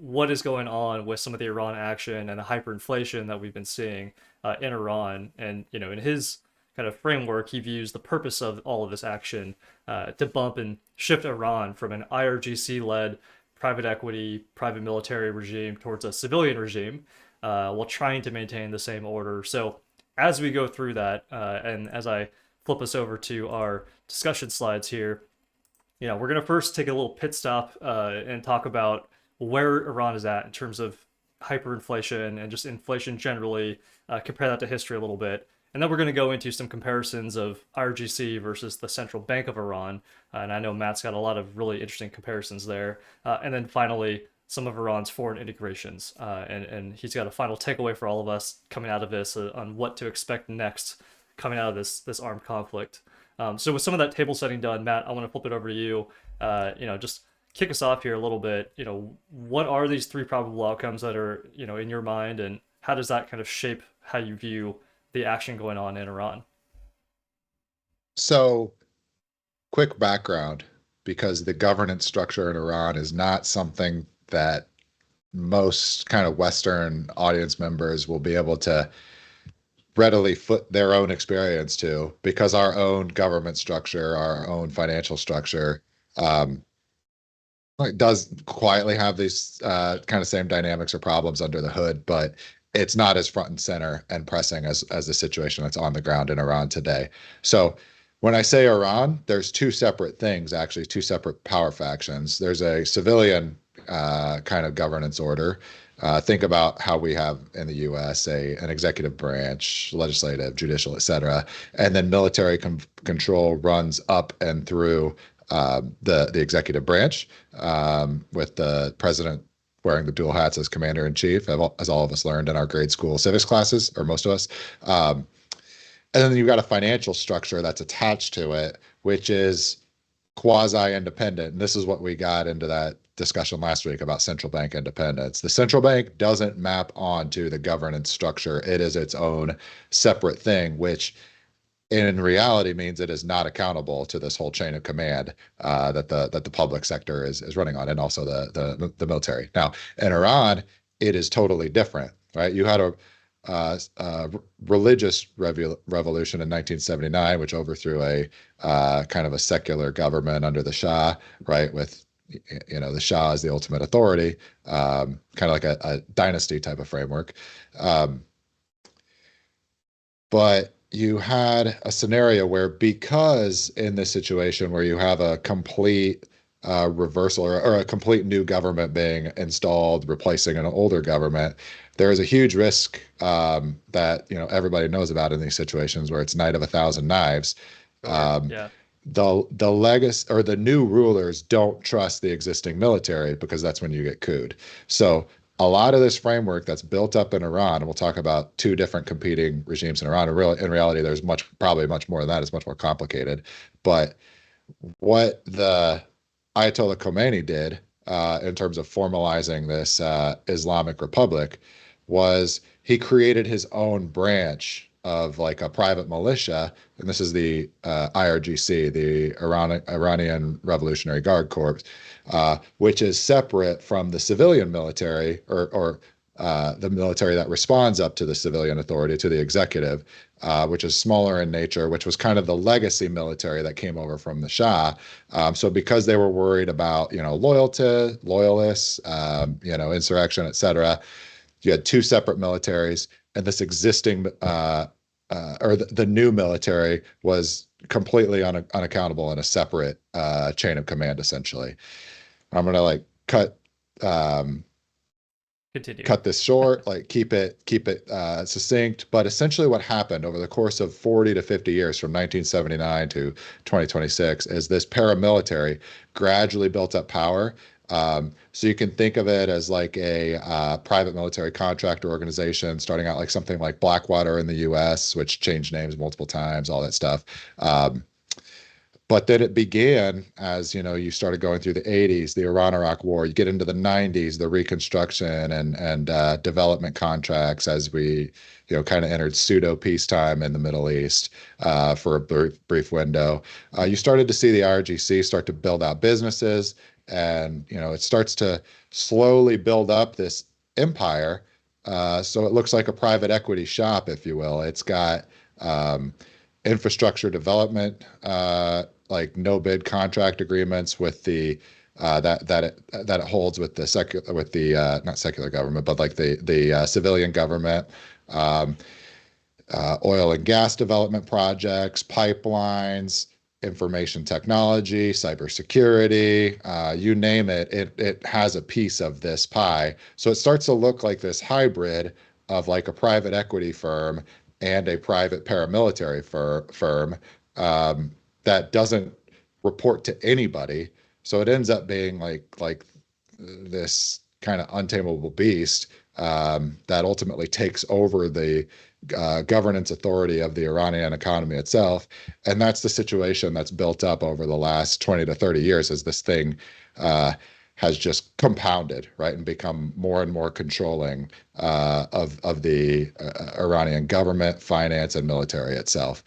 what is going on with some of the Iran action and the hyperinflation that we've been seeing in Iran. And, in his kind of framework, he views the purpose of all of this action to bump and shift Iran from an IRGC led private equity, private military regime towards a civilian regime while trying to maintain the same order. So, as we go through that, and as I flip us over to our discussion slides here, we're going to first take a little pit stop and talk about where Iran is at in terms of hyperinflation and just inflation generally, compare that to history a little bit. And then we're going to go into some comparisons of IRGC versus the Central Bank of Iran. And I know Matt's got a lot of really interesting comparisons there. And then finally, some of Iran's foreign integrations. And he's got a final takeaway for all of us coming out of this on what to expect next coming out of this armed conflict. So with some of that table setting done, Matt, I want to flip it over to you. Just kick us off here a little bit. What are these three probable outcomes that are, in your mind, and how does that kind of shape how you view the action going on in Iran? So, quick background, because the governance structure in Iran is not something that most kind of Western audience members will be able to readily foot their own experience to, because our own government structure, our own financial structure, like does quietly have these kind of same dynamics or problems under the hood, but it's not as front and center and pressing as the situation that's on the ground in Iran today. So when I say Iran, there's two separate things, actually, two separate power factions. There's a civilian kind of governance order. Think about how we have in the U.S. An executive branch, legislative, judicial, et cetera, and then military control runs up and through the executive branch, with the president wearing the dual hats as commander in chief, as all of us learned in our grade school civics classes, or most of us. And then you've got a financial structure that's attached to it, which is quasi-independent. And this is what we got into that discussion last week about central bank independence. The central bank doesn't map onto the governance structure. It is its own separate thing, which in reality means it is not accountable to this whole chain of command that the public sector is running on, and also the military. Now, in Iran, it is totally different, right? You had a religious revolution in 1979, which overthrew a kind of a secular government under the Shah, right? With the Shah as the ultimate authority, kind of like a dynasty type of framework. But you had a scenario where, because in this situation where you have a complete reversal, or a complete new government being installed, replacing an older government, there is a huge risk that everybody knows about in these situations where it's night of a thousand knives. Yeah. The legacy, or the new rulers, don't trust the existing military, because that's when you get couped. So a lot of this framework that's built up in Iran, and we'll talk about two different competing regimes in Iran. In reality, there's probably much more than that. It's much more complicated. But what the Ayatollah Khomeini did in terms of formalizing this Islamic Republic was he created his own branch of like a private militia, and this is the IRGC, the Iranian Revolutionary Guard Corps, which is separate from the civilian military, or the military that responds up to the civilian authority, to the executive, which is smaller in nature, which was kind of the legacy military that came over from the Shah. So because they were worried about, loyalists, insurrection, et cetera, you had two separate militaries, and this existing, or the new military was completely unaccountable in a separate chain of command, essentially. I'm gonna like Continue. cut this short, like keep it succinct. But essentially what happened over the course of 40 to 50 years, from 1979 to 2026, is this paramilitary gradually built up power. So you can think of it as like a private military contractor organization, starting out like something like Blackwater in the US, which changed names multiple times, all that stuff. But then it began as, you started going through the 80s, the Iran-Iraq War. You get into the 90s, the Reconstruction and development contracts, as we, kind of entered pseudo peacetime in the Middle East for a brief window. You started to see the IRGC start to build out businesses, and it starts to slowly build up this empire. So it looks like a private equity shop, if you will. It's got infrastructure development, like no bid contract agreements with the that it holds with the not secular government, but like the civilian government. Um, Oil and gas development projects, pipelines, information technology, cybersecurity, you name it, it has a piece of this pie. So it starts to look like this hybrid of like a private equity firm and a private paramilitary firm that doesn't report to anybody. So it ends up being like this kind of untamable beast that ultimately takes over the governance authority of the Iranian economy itself. And that's the situation that's built up over the last 20 to 30 years as this thing has just compounded, right, and become more and more controlling of the Iranian government, finance, and military itself.